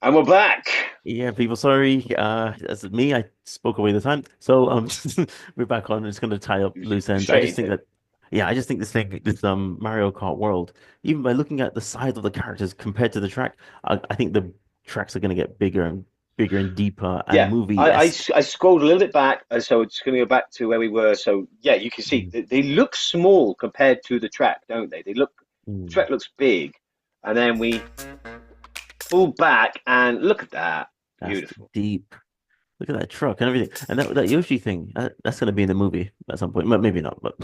And we're back. Yeah, people, sorry. That's me. I spoke away the time. So we're back on. It's going to tie up loose ends. I Straight just think into it. that, yeah, I just think this Mario Kart world, even by looking at the size of the characters compared to the track, I think the tracks are going to get bigger and deeper and Yeah, movie-esque. I scrolled a little bit back, so it's going to go back to where we were. So yeah, you can see Mm, they look small compared to the track, don't they? The mm. track looks big, and then we pull back and look at that. That's Beautiful. deep. Look at that truck and everything, and that Yoshi thing. That's going to be in the movie at some point. Maybe not, but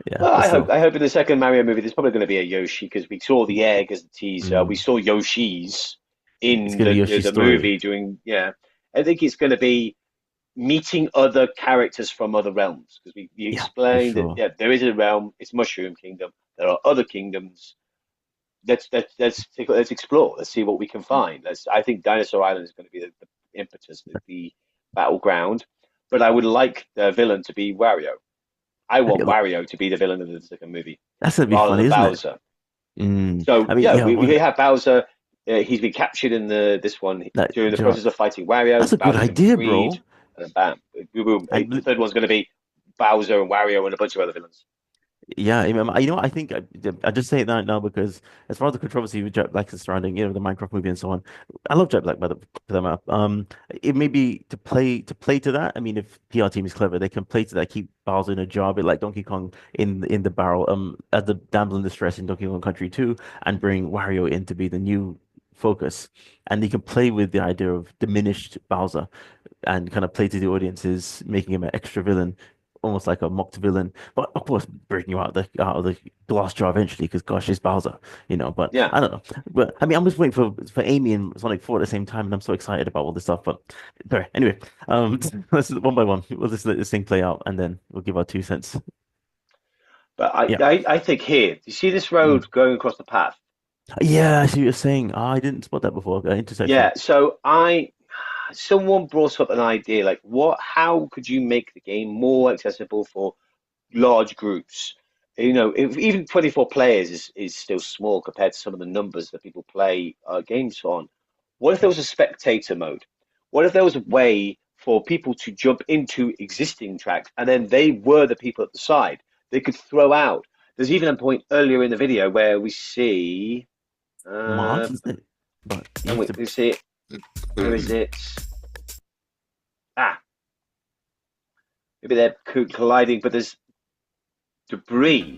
yeah, Well, but still, I hope in the second Mario movie there's probably going to be a Yoshi because we saw the egg as a teaser. We mm, saw Yoshis it's in going to be Yoshi's the story. movie doing yeah. I think it's going to be meeting other characters from other realms because we Yeah, for explained that sure. yeah there is a realm, it's Mushroom Kingdom, there are other kingdoms. Let's explore, let's see what we can find. Let's I think Dinosaur Island is going to be the impetus, the battleground, but I would like the villain to be Wario. I want Wario to be the villain of the second movie That's gonna be rather funny, than isn't it? Bowser. I So mean, yeah, yeah, we have Bowser. He's been captured in the this one that, during the you know, process of fighting Wario. that's a good Bowser's been idea, freed, bro. and then bam, boom, boom. The And third one's going to be Bowser and Wario and a bunch of other villains. yeah, you know, what, I think I just say that now because as far as the controversy with Jack Black is surrounding, the Minecraft movie and so on, I love Jack Black by the map. It may be to play to that. I mean, if PR team is clever, they can play to that, keep Bowser in a jar, a bit like Donkey Kong in the barrel, as the damsel in distress in Donkey Kong Country 2, and bring Wario in to be the new focus, and you can play with the idea of diminished Bowser and kind of play to the audiences, making him an extra villain, almost like a mocked villain. But of course, breaking you out of the glass jar eventually, because gosh, it's Bowser, But Yeah, I don't know. But I mean, I'm just waiting for Amy and Sonic 4 at the same time, and I'm so excited about all this stuff. But sorry. Anyway, let's one by one. We'll just let this thing play out, and then we'll give our 2 cents. but Yeah. I think here, do you see this Mm. road going across the path? Yeah, I see what you're saying. I didn't spot that before. Intersection. Yeah. So someone brought up an idea like how could you make the game more accessible for large groups? If, even 24 players is still small compared to some of the numbers that people play games on. What if there was a spectator mode? What if there was a way for people to jump into existing tracks and then they were the people at the side? They could throw out. There's even a point earlier in the video where we see, Mods, uh, isn't it? But you and have to. we see it. Where is it? Ah, maybe they're colliding, but there's debris.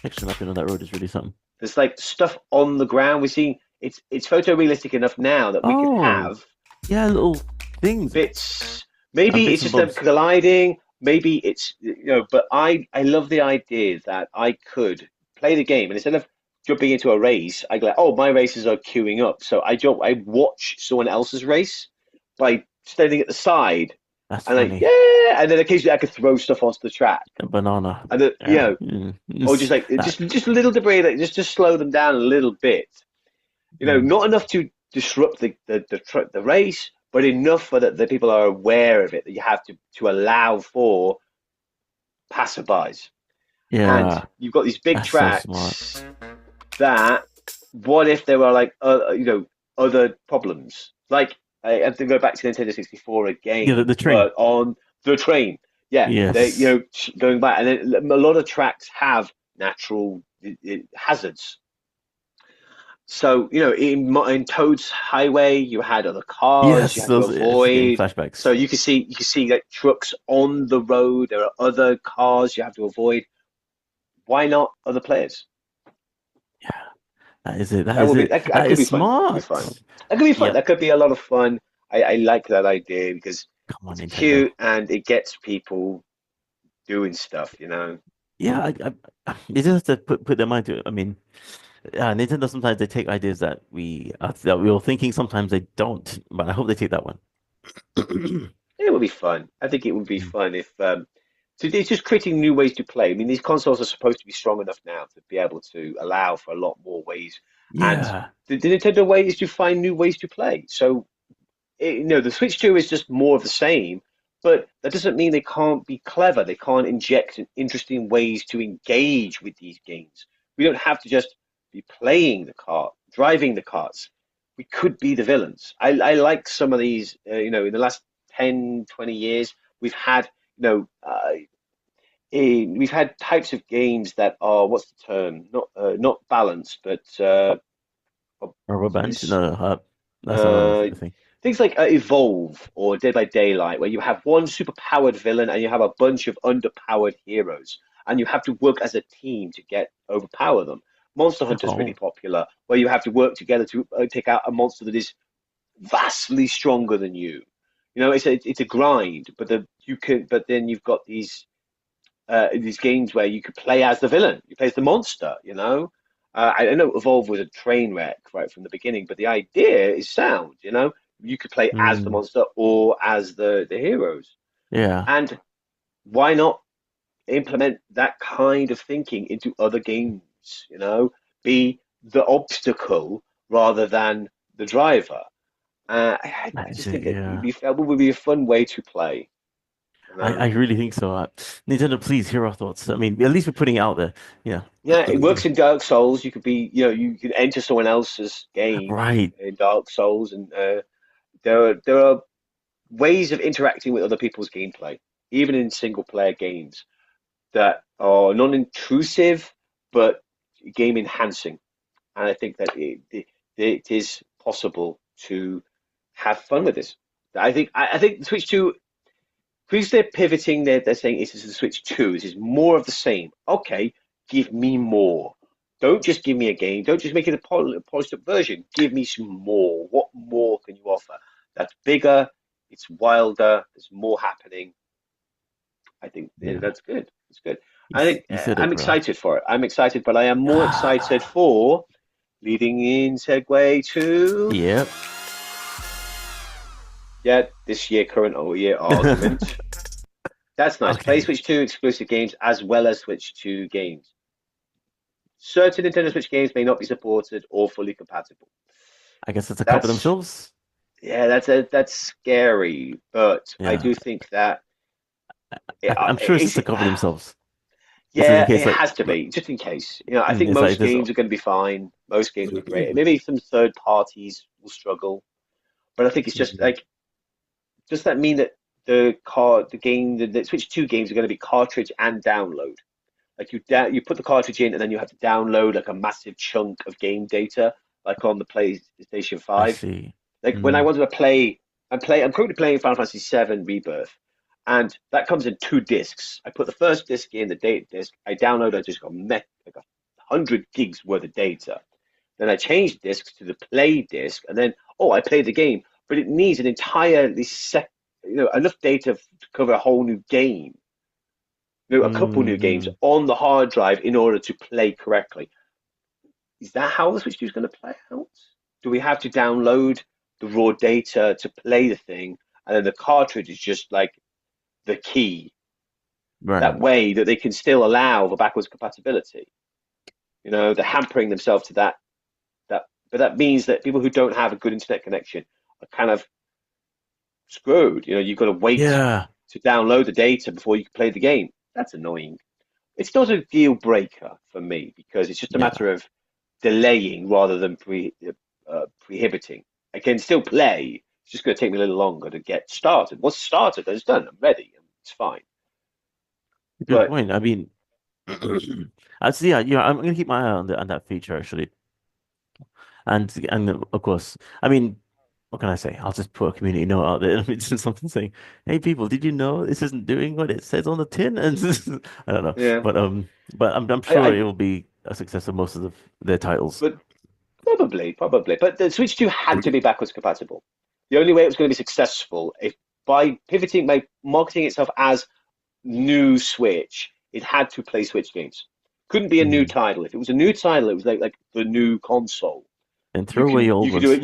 Extra mapping on that road is really something. There's like stuff on the ground. We're seeing it's photorealistic enough now that we could Oh, have yeah, little things bits. and Maybe bits it's and just them bobs. colliding. Maybe it's but I love the idea that I could play the game and instead of jumping into a race, I go like, oh, my races are queuing up, so I watch someone else's race by standing at the side That's and like funny. yeah, and then occasionally I could throw stuff onto the track A banana. and then, Yeah. or just like That. just a little debris, like just slow them down a little bit. Mm. Not enough to disrupt the race, but enough for that the people are aware of it, that you have to allow for passerbys. And Yeah. you've got these big That's so smart. tracks that what if there were like other problems? Like I have to go back to Nintendo 64 Yeah, the again, train. but on the train. Yeah, they Yes. going back, and then a lot of tracks have natural hazards. So, in Toad's Highway, you had other cars you Yes, had to those it's getting avoid. So flashbacks. you can see like trucks on the road. There are other cars you have to avoid. Why not other players? Yeah. That is it. That That is would be it. that That could is be fun. That could be smart. fun. That could be fun. Yep. That could be a lot of fun. I like that idea because Come on, it's Nintendo. cute and it gets people doing stuff. Yeah, they just have to put their mind to it. I mean, Nintendo sometimes they take ideas that we were thinking, sometimes they don't. But I hope they take that one. It would be fun. I think it would be Mm. fun if so it's just creating new ways to play. I mean, these consoles are supposed to be strong enough now to be able to allow for a lot more ways. And Yeah. the Nintendo way is to find new ways to play. So, the Switch 2 is just more of the same, but that doesn't mean they can't be clever. They can't inject interesting ways to engage with these games. We don't have to just be playing the cart, driving the carts. we could be the villains. I like some of these, in the last 10, 20 years, we've had, you know, we've had types of games that are, what's the term? Not balanced, but Rubber band? it's, No, that's another uh, thing. things like Evolve or Dead by Daylight, where you have one super powered villain and you have a bunch of underpowered heroes, and you have to work as a team to get overpower them. Monster Hunter is really Oh, popular, where you have to work together to take out a monster that is vastly stronger than you. It's a grind, but then you've got these games where you could play as the villain, you play as the monster. I know Evolve was a train wreck right from the beginning, but the idea is sound. You could play as the mm, monster or as the heroes, yeah. and why not implement that kind of thinking into other games? Be the obstacle rather than the driver. I That's just it, think yeah. that would be a fun way to play. You I know? really think so. Nintendo, please hear our thoughts. I mean, at least we're putting it out there. Yeah. Yeah, it works in Dark Souls. You can enter someone else's game Right. in Dark Souls, and there are ways of interacting with other people's gameplay, even in single player games, that are non-intrusive but game enhancing. And I think that it is possible to have fun with this. I think Switch 2, because they're pivoting, they're saying this is the Switch 2. This is more of the same. Okay, give me more. Don't just give me a game. Don't just make it a polished up version. Give me some more. What more can you offer? That's bigger. It's wilder. There's more happening. I think Yeah. that's good. It's good. I think You said it, I'm bro. excited for it. I'm excited, but I am more excited for leading in segue to Yep. this year current or year argument. That's nice. Play Okay. Switch 2 exclusive games as well as Switch 2 games. Certain Nintendo Switch games may not be supported or fully compatible. I guess it's a cover That's themselves. yeah, that's scary, but I Yeah. do think that I'm sure it's just is to it. cover themselves. It's in Yeah, case it like, has to be, just in case. I think it's like most this. games are going to be fine. Most games will be great. Maybe some third parties will struggle, but I think it's just Mm, like, does that mean that the Switch 2 games are going to be cartridge and download? Like you put the cartridge in and then you have to download like a massive chunk of game data, like on the PlayStation I 5. see. Like when I Mm, wanted to I'm currently playing Final Fantasy VII Rebirth, and that comes in two discs. I put the first disc in, the data disc. I download, I just got like 100 gigs worth of data. Then I change discs to the play disc, and then I play the game, but it needs an entirely enough data to cover a whole new game, a couple new games mm, on the hard drive in order to play correctly. Is that how the Switch 2 is going to play out? Do we have to download the raw data to play the thing, and then the cartridge is just like the key? That right. way that they can still allow the backwards compatibility. They're hampering themselves to but that means that people who don't have a good internet connection are kind of screwed. You've got to wait Yeah. to download the data before you can play the game. That's annoying. It's not a deal breaker for me because it's just a Yeah. matter of delaying rather than prohibiting. I can still play. It's just going to take me a little longer to get started. Once it's started, then it's done. I'm ready. It's fine. Good But point. I mean, I see. Yeah, I'm gonna keep my eye on that feature actually. And of course, I mean, what can I say? I'll just put a community note out there. It's just something saying, "Hey, people, did you know this isn't doing what it says on the tin?" And I don't know, yeah, but I'm I, sure I it will be a success of most of their titles. but probably. But the Switch 2 had to be backwards compatible. The only way it was going to be successful if by pivoting, by marketing itself as new Switch, it had to play Switch games. Couldn't be a new Mm. title. If it was a new title, it was like the new console. And You throw away can your old you can do ones. it.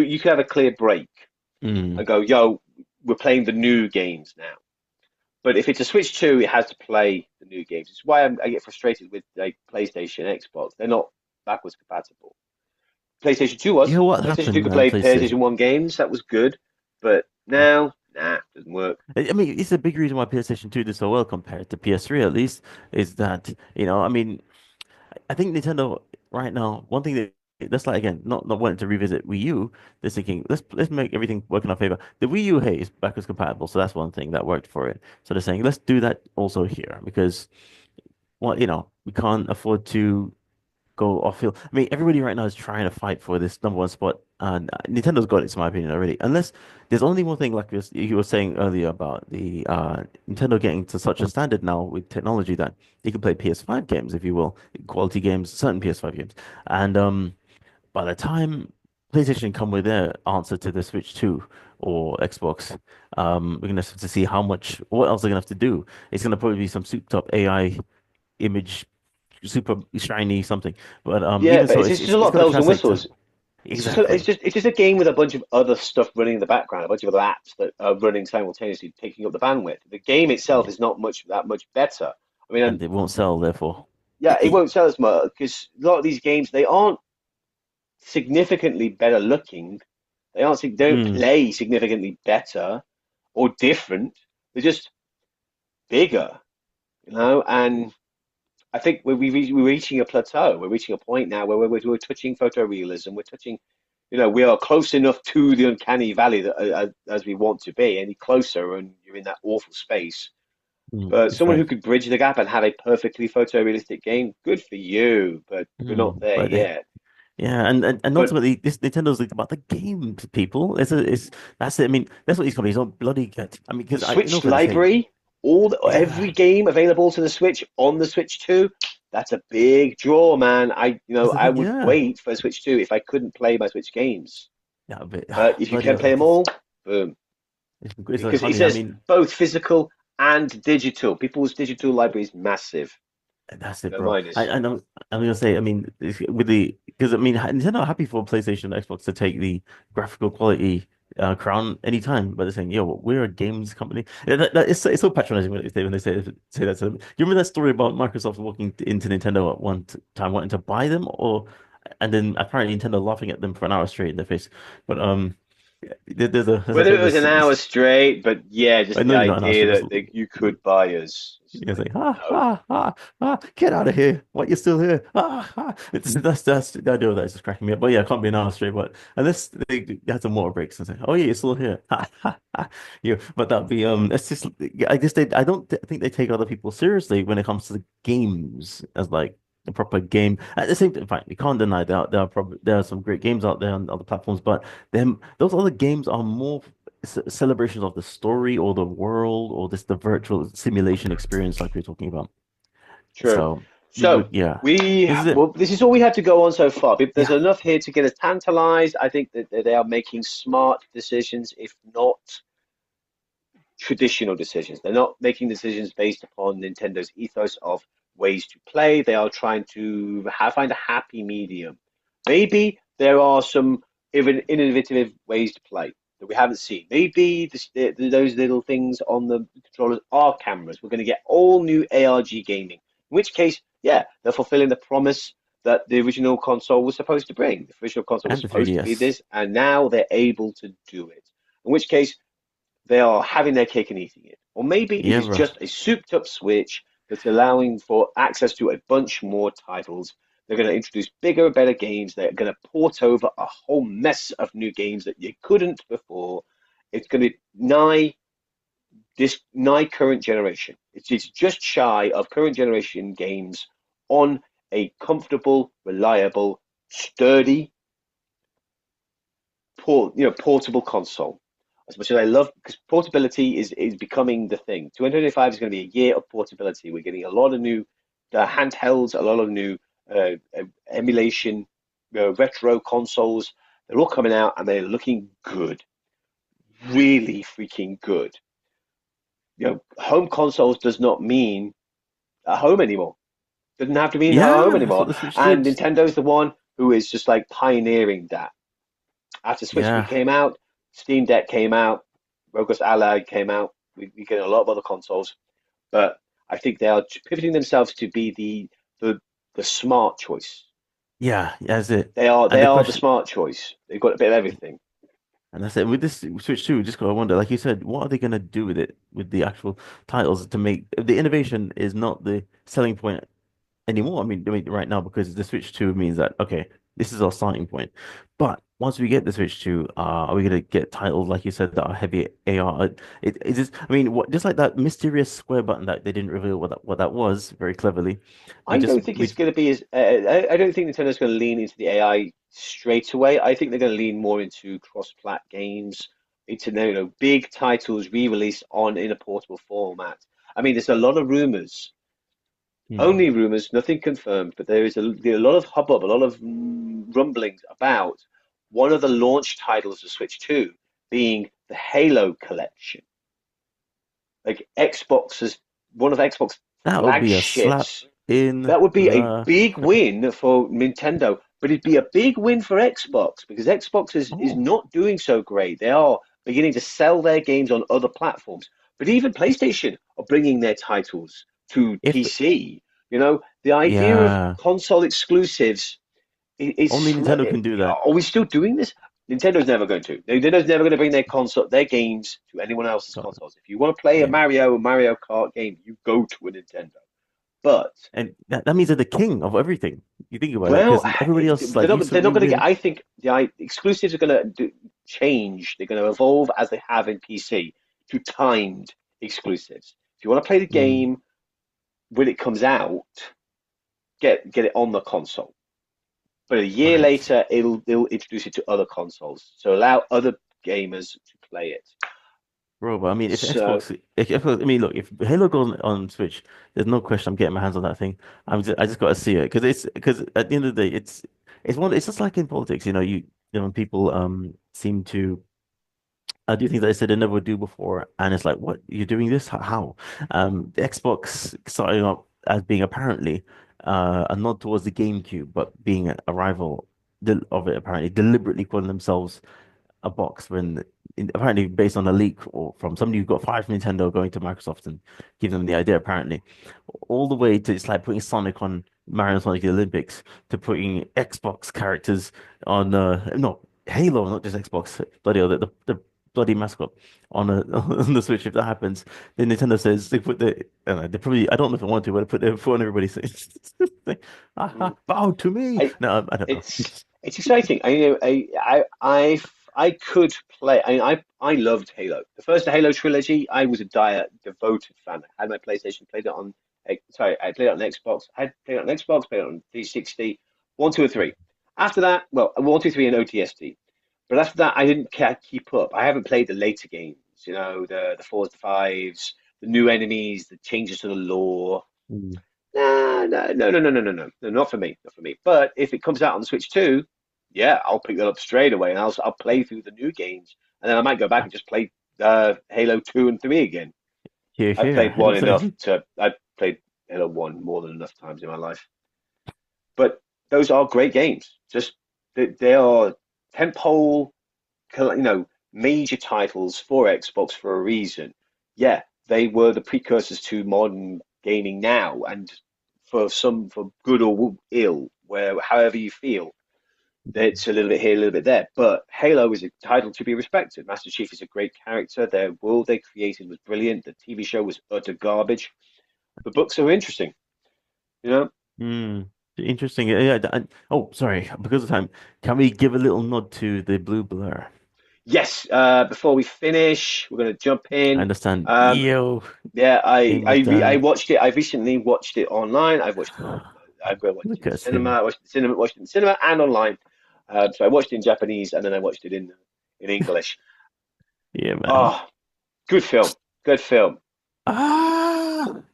You can have a clear break Mm. and go, yo, we're playing the new games now. But if it's a Switch 2, it has to play the new games. It's why I get frustrated with like PlayStation, Xbox. They're not backwards compatible. PlayStation 2 You was. know what PlayStation 2 happened could on play PlayStation? PlayStation 1 games. That was good. But now, nah, doesn't work. I mean, it's a big reason why PlayStation 2 did so well compared to PS3, at least, is that, I mean, I think Nintendo right now, one thing that that's like again, not wanting to revisit Wii U. They're thinking let's make everything work in our favor. The Wii U, hey, is backwards compatible, so that's one thing that worked for it. So they're saying let's do that also here because we can't afford to go off field. I mean, everybody right now is trying to fight for this number one spot. Nintendo's got it, in my opinion, already. Unless there's only one thing, like you were saying earlier about the Nintendo getting to such a standard now with technology that you can play PS5 games, if you will, quality games, certain PS5 games. And by the time PlayStation come with their answer to the Switch 2 or Xbox, we're gonna have to see what else they're gonna have to do. It's gonna probably be some souped up AI image super shiny something. But Yeah, even but so, it's it's just a lot it's of got to bells and translate to whistles. exactly. It's just a game with a bunch of other stuff running in the background, a bunch of other apps that are running simultaneously, taking up the bandwidth. The game itself Yeah. is not much better. I mean, And it won't sell, therefore. yeah, it won't sell as much because a lot of these games they aren't significantly better looking. They don't Mm, play significantly better or different. They're just bigger, And I think we're reaching a plateau. We're reaching a point now where we're touching photorealism. We're touching, we are close enough to the uncanny valley that as we want to be. Any closer, and you're in that awful space. But it's someone right. who could bridge the gap and have a perfectly photorealistic game, good for you. But we're not there But yet. yeah, and But ultimately, this Nintendo's like about the games, people. It's that's it. I mean, that's what these companies don't bloody get. I mean, the because in all Switch fairness, hey, library, every yeah, game available to the Switch on the Switch 2, that's a big draw, man. that's the I thing. would Yeah, wait for Switch 2 if I couldn't play my Switch games. yeah, but But if you bloody can hell, play them all, boom. it's like Because it honey. I says mean, both physical and digital. People's digital library is massive. that's it, No, bro. mine is. I know. I'm gonna say. I mean, with the because I mean, Nintendo are happy for PlayStation and Xbox to take the graphical quality crown anytime, but they're saying, "Yo, we're a games company." Yeah, it's so patronizing when they say that to them. You remember that story about Microsoft walking into Nintendo at one time wanting to buy them, and then apparently Nintendo laughing at them for an hour straight in their face. But there's a Whether it was famous. an hour straight, but yeah, just I the know you're not an hour straight. idea that you could buy us. It's You're like, like, ah, no. ah, ah, ah, get out of here. What, you're still here? Ah, ah. That's the idea of that is just cracking me up. But yeah, I can't be an hour straight. But unless they had some water breaks and say, oh yeah, you're still here. Ha, ha, ha. Yeah, but that'd be it's just I guess I don't think they take other people seriously when it comes to the games as like a proper game. At the same time, fine, we can't deny there are some great games out there on other platforms, but them those other games are more celebrations of the story or the world or this the virtual simulation experience like we're talking about. True. So So yeah, this is it. well, this is all we had to go on so far. There's Yeah, enough here to get us tantalized. I think that they are making smart decisions, if not traditional decisions. They're not making decisions based upon Nintendo's ethos of ways to play. They are trying to find a happy medium. Maybe there are some even innovative ways to play that we haven't seen. Maybe those little things on the controllers are cameras. We're going to get all new ARG gaming. In which case, yeah, they're fulfilling the promise that the original console was supposed to bring. The original console was and the supposed to be 3DS. this, and now they're able to do it. In which case, they are having their cake and eating it. Or maybe it Yeah, is bro. just a souped up Switch that's allowing for access to a bunch more titles. They're going to introduce bigger and better games. They're going to port over a whole mess of new games that you couldn't before. It's going to be nigh current generation. It's just shy of current generation games on a comfortable, reliable, sturdy, portable console. As much as I love, because portability is becoming the thing. 2025 is going to be a year of portability. We're getting a lot of new handhelds, a lot of new emulation, retro consoles. They're all coming out and they're looking good, really freaking good. Home consoles does not mean at home anymore. Doesn't have to mean at home Yeah, that's what anymore. the Switch And did. Nintendo's the one who is just like pioneering that. After Switch Yeah, came out, Steam Deck came out, Rogus Ally came out. We get a lot of other consoles, but I think they are pivoting themselves to be the the smart choice. yeah, that's it. They And the are the question, smart choice. They've got a bit of everything. and that's it. With this Switch 2, just gotta wonder, like you said, what are they gonna do with it, with the actual titles to make the innovation is not the selling point anymore. I mean, right now because the Switch 2 means that okay, this is our starting point. But once we get the Switch 2, are we gonna get titles like you said that are heavy AR? It is. I mean, just like that mysterious square button that they didn't reveal what that was very cleverly. We I just don't think we it's going to be as. I don't think Nintendo's going to lean into the AI straight away. I think they're going to lean more into cross-plat games, into big titles re-released on in a portable format. I mean, there's a lot of rumors, Hmm. only rumors, nothing confirmed, but there are a lot of hubbub, a lot of rumblings about one of the launch titles of Switch 2 being the Halo collection, like Xbox's one of Xbox That would be a slap flagships. in That would be a the big win for Nintendo, but it'd be a big win for Xbox because Xbox is oh. not doing so great. They are beginning to sell their games on other platforms, but even PlayStation are bringing their titles to If PC. The idea of yeah, console exclusives only Nintendo can do that. are we still doing this? Nintendo's never going to. Nintendo's never going to bring their games to anyone else's So, consoles. If you want to play a yeah. Mario Kart game, you go to a Nintendo. But And that means they're the king of everything. You think about it, Well, because everybody else, like you they're said, not we going to get. win. I think exclusives are going to change. They're going to evolve as they have in PC to timed exclusives. If you want to play the Mm, game when it comes out, get it on the console. But a year right. later, they'll introduce it to other consoles, so allow other gamers to play it. Bro, but I mean, if So Xbox, I mean, look, if Halo goes on Switch, there's no question I'm getting my hands on that thing. I just got to see it because at the end of the day, it's just like in politics, when people seem to do things that they said they never would do before, and it's like, what, you're doing this? How? The Xbox starting up as being apparently a nod towards the GameCube, but being a rival of it, apparently deliberately calling themselves a box when apparently based on a leak or from somebody who got fired from Nintendo going to Microsoft and giving them the idea apparently all the way to it's like putting Sonic on Mario and Sonic the Olympics to putting Xbox characters on no Halo, not just Xbox, bloody hell, the bloody mascot on on the Switch. If that happens, then Nintendo says they put they probably, I don't know if they want to, but they put their foot on everybody's mm, bow to me. I, No, I don't know. it's exciting. I could play. I loved Halo. The first Halo trilogy, I was a devoted fan. I had my PlayStation, played it on. Sorry, I played it on Xbox. I had played it on Xbox, played it on 360, one, two, and three. After that, well, one, two, three, and OTST. But after that, I didn't keep up. I haven't played the later games. The fours, the fives, the new enemies, the changes to the lore. Mm. Nah, no, not for me, not for me. But if it comes out on the Switch 2, yeah, I'll pick that up straight away and I'll play through the new games, and then I might go back and just play Halo 2 and 3 again. Here, I've played here. one enough to I've played Halo 1 more than enough times in my life. But those are great games. Just they are tentpole, major titles for Xbox for a reason. Yeah, they were the precursors to modern gaming now, and for good or ill, where however you feel, it's a little bit here, a little bit there. But Halo is a title to be respected. Master Chief is a great character. Their world they created was brilliant. The TV show was utter garbage. The books are interesting, you know. Hmm. Interesting. Yeah. Oh, sorry. Because of time, can we give a little nod to the blue blur? Yes, before we finish, we're going to jump I in. understand. Um, Yo, Yeah, game was I done. watched it. I recently watched it online. I've watched it on. I've watched it Look in the at cinema. him. I watched it in the cinema and online. So I watched it in Japanese and then I watched it in English. Yeah, man. Oh, good film. Good film.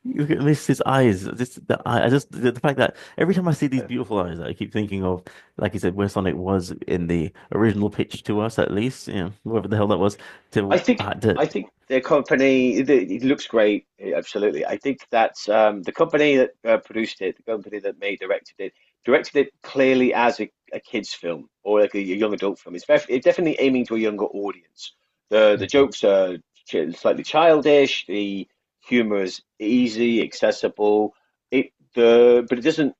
You can miss his eyes. Just the fact that every time I see these beautiful eyes, I keep thinking of, like you said, where Sonic was in the original pitch to us, at least, whoever the hell that was, I think the company it looks great. Absolutely. I think that the company that produced it, the company that made directed it clearly as a kids film or like a young adult film. It's definitely aiming to a younger audience. The Mhm. jokes are slightly childish. The humor is easy, accessible. But it doesn't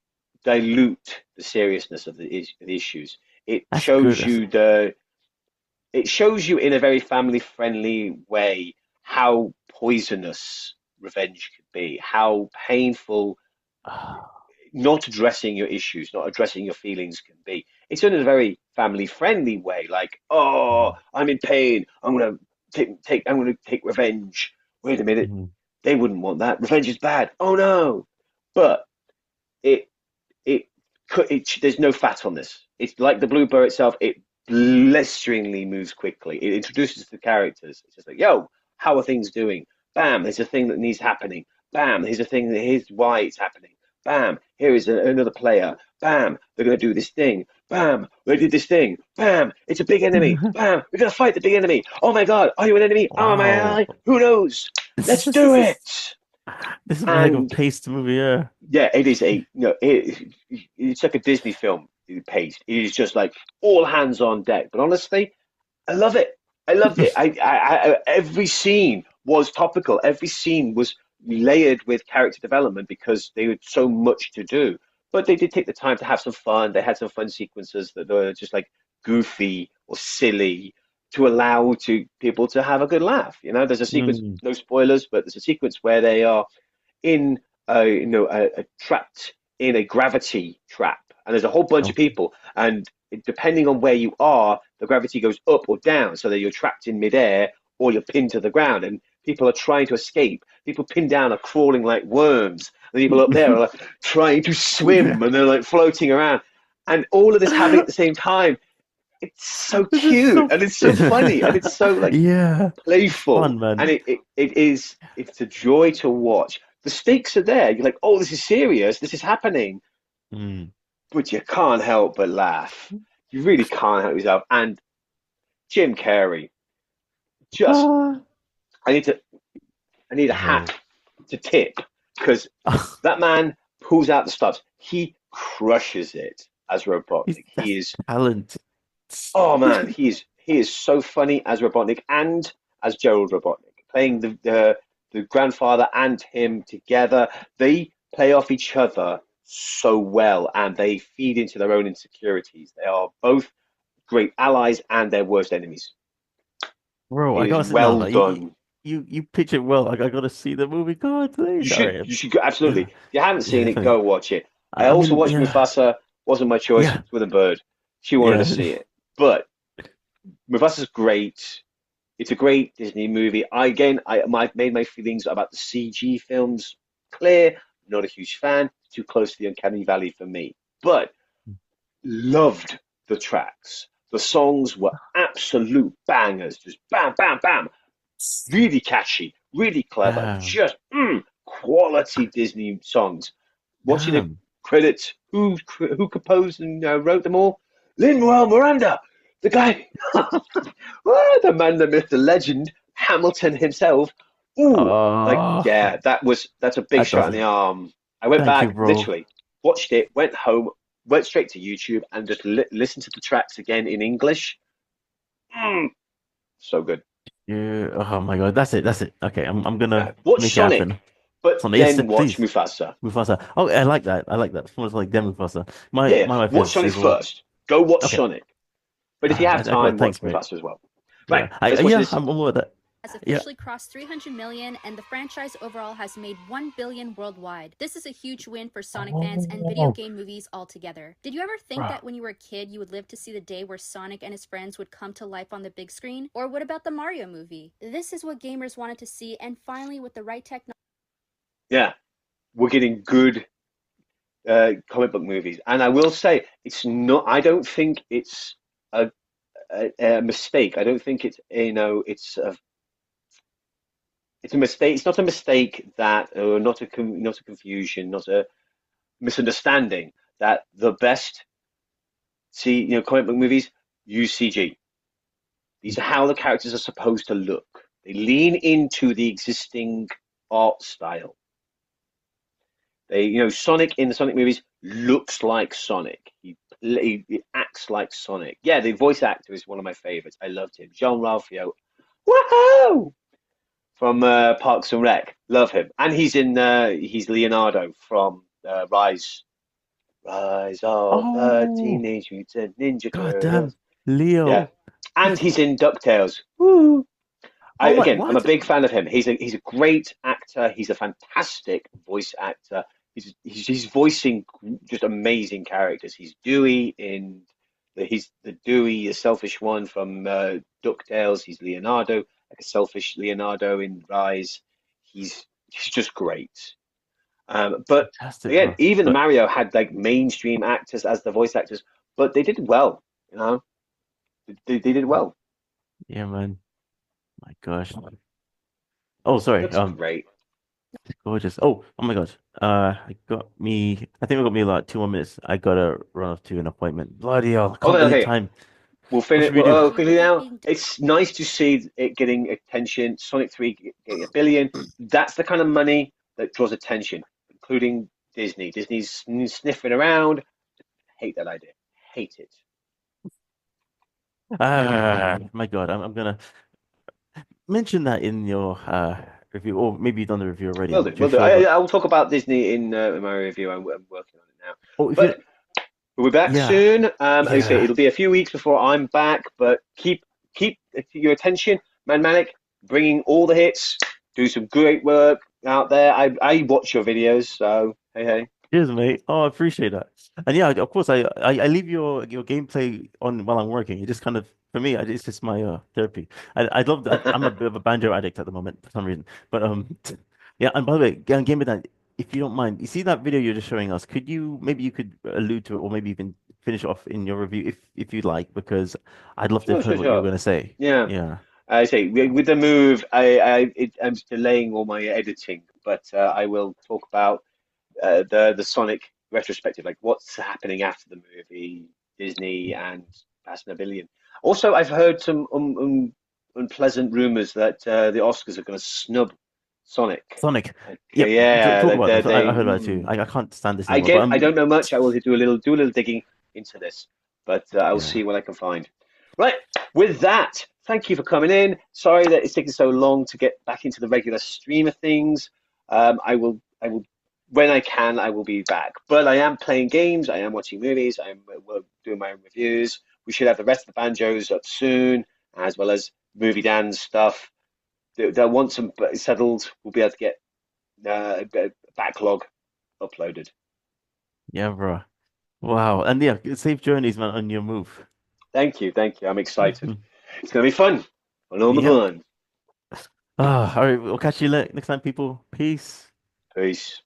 dilute the seriousness of the issues. That's good. It shows you in a very family friendly way how poisonous revenge could be, how painful Ah, not addressing your issues, not addressing your feelings can be. it's done in a very family friendly way. Like, oh, Mm, I'm in pain. I'm gonna take revenge. Wait a minute, mm, they wouldn't want that. Revenge is bad. Oh no. But it it there's no fat on this. It's like the blue bird itself. It blisteringly moves quickly. It introduces the characters. It's just like, yo, how are things doing? Bam, there's a thing that needs happening. Bam, here's a thing. Here's why it's happening. Bam, here is another player. Bam, they're gonna do this thing. Bam, they did this thing. Bam, it's a big enemy. mm. Bam, we're gonna fight the big enemy. Oh my God, are you an enemy? Oh, am I an Wow. ally? Who knows? Let's do it. This is a heck of a And paced movie, yeah. yeah, it is it's like a Disney film paced. It is just like all hands on deck. But honestly, I love it. I loved it. Every scene was topical. Every scene was layered with character development because they had so much to do. But they did take the time to have some fun. They had some fun sequences that were just like goofy or silly to allow to people to have a good laugh. You know, there's a sequence, Mm. no spoilers, but there's a sequence where they are in a trapped in a gravity trap, and there's a whole bunch of Okay. people, and depending on where you are, the gravity goes up or down, so that you're trapped in midair or you're pinned to the ground, and people are trying to escape. People pinned down are crawling like worms, and people up there are like trying to swim, and they're like floating around, and all of this happening at the same time. It's so This is cute so and it's so funny and it's so like yeah. It's playful, fun, and man. it's a joy to watch. The stakes are there. You're like, oh, this is serious. This is happening, Mm. but you can't help but laugh. You really can't help yourself. And Jim Carrey, just Ah. I need to I need a Bro. hat to tip because that man pulls out the stops. He crushes it as He's Robotnik. He that's is talent. oh man, he is so funny as Robotnik and as Gerald Robotnik, playing the grandfather and him together. They play off each other so well, and they feed into their own insecurities. They are both great allies and their worst enemies. Bro, I It is gotta sit down. well Like done. you pitch it well. Like I gotta see the movie. God, You please. All should right. you should go, absolutely. Yeah, If you haven't yeah, seen it, definitely. go watch it. I I also mean, watched yeah, Mufasa. Wasn't my choice. yeah, It's with a bird. She wanted to yeah. see it, but Mufasa's great. It's a great Disney movie. I made my feelings about the CG films clear. Not a huge fan. Too close to the uncanny valley for me. But loved the tracks. The songs were absolute bangers. Just bam, bam, bam. Really catchy. Really clever. Damn, Just quality Disney songs. Watching the damn. credits, who composed and wrote them all? Lin-Manuel Miranda, the guy, the man, the myth, the legend, Hamilton himself. Ooh, like Oh, yeah, that's a big that shot does in it. the arm. I went Thank you, back, bro. literally watched it, went home, went straight to YouTube, and just listened to the tracks again in English. Mm, so good. Yeah. Oh my God, that's it. That's it. Okay, I'm gonna Watch make it happen. Sonic, but So yes, then watch please. Mufasa. Mufasa. Oh, I like that. I like that. Someone's like them Mufasa. Yeah, yeah, My wife watch is Sonic as well. first. Go watch Okay. Sonic. But if you have time, watch Thanks, mate. Mufasa as well. Right, Yeah. let's watch Yeah. this. I'm aware of that. Has Yeah. officially crossed 300 million, and the franchise overall has made 1 billion worldwide. This is a huge win for Sonic fans and video Oh, game movies altogether. Did you ever think bro. that when you were a kid you would live to see the day where Sonic and his friends would come to life on the big screen? Or what about the Mario movie? This is what gamers wanted to see, and finally, with the right technology, Yeah, we're getting good comic book movies, and I will say it's not. I don't think it's a, a mistake. I don't think it's a mistake. It's not a mistake that, or not a confusion, not a misunderstanding that the best comic book movies use CG. These are how the characters are supposed to look. They lean into the existing art style. Sonic in the Sonic movies looks like Sonic. He acts like Sonic. Yeah, the voice actor is one of my favorites. I loved him. Jean-Ralphio. Woohoo! From Parks and Rec. Love him. And he's Leonardo from Rise of the Oh, Teenage Mutant Ninja God Turtles. damn. Yeah. Leo. And he's in DuckTales. Woo! Oh my, I'm a what? big fan of him. He's a great actor. He's a fantastic voice actor. He's voicing just amazing characters. He's Dewey in. He's the Dewey, the selfish one from DuckTales. He's Leonardo, like a selfish Leonardo in Rise. He's just great. But Fantastic, again, bro. even But Mario had like mainstream actors as the voice actors, but they did well. You know, they did well. yeah, man. My gosh. Oh, sorry. Looks great. Gorgeous. Oh my gosh. I think it got me like 2 more minutes. I gotta run off to an appointment. Bloody hell. I Oh, can't believe okay. time. We'll What finish. should we Well, do? quickly now. It's nice to see it getting attention. Sonic 3 getting a billion. That's the kind of money that draws attention, including Disney. Disney's sniffing around. Hate that idea. Hate it. My God. I'm gonna mention that in your review, or maybe you've done the review already. Will I'm do. not too Will do. sure, but I will talk about Disney in my review. I'm working on it now. oh, if you, But we'll be back yeah, soon. Like I say, yeah. it'll be a few weeks before I'm back, but keep your attention, MatMadik, bringing all the hits. Do some great work out there. I watch your videos, so hey hey. Cheers, mate. Oh, I appreciate that. And yeah, of course, I leave your gameplay on while I'm working. It just kind of for me, it's just my therapy. I love that. I'm a bit of a banjo addict at the moment for some reason. But yeah. And by the way, Game of that, if you don't mind, you see that video you're just showing us? Could you maybe you could allude to it, or maybe even finish it off in your review if you'd like, because I'd love to have Sure, heard sure, what you were sure. going to say. Yeah. Yeah. I say with the move, I'm delaying all my editing, but I will talk about the Sonic retrospective, like what's happening after the movie, Disney and passing a billion. Also, I've heard some unpleasant rumors that the Oscars are going to snub Sonic. Sonic. Like, Yep. yeah, Talk like about this. I they. heard about it too. I can't stand this I anymore. But get. I don't know much. I will do a little digging into this, but I'll yeah. see what I can find. Right. With that, thank you for coming in. Sorry that it's taken so long to get back into the regular stream of things. I will, when I can, I will be back. But I am playing games. I am watching movies. I am doing my own reviews. We should have the rest of the banjos up soon, as well as movie Dan's stuff. They'll want some settled. We'll be able to get a backlog uploaded. Yeah, bro. Wow. And yeah, safe journeys, man, on your move. Thank you, thank you. I'm excited. It's gonna be fun. I know I'm Yep. fun. All right. We'll catch you next time, people. Peace. Peace.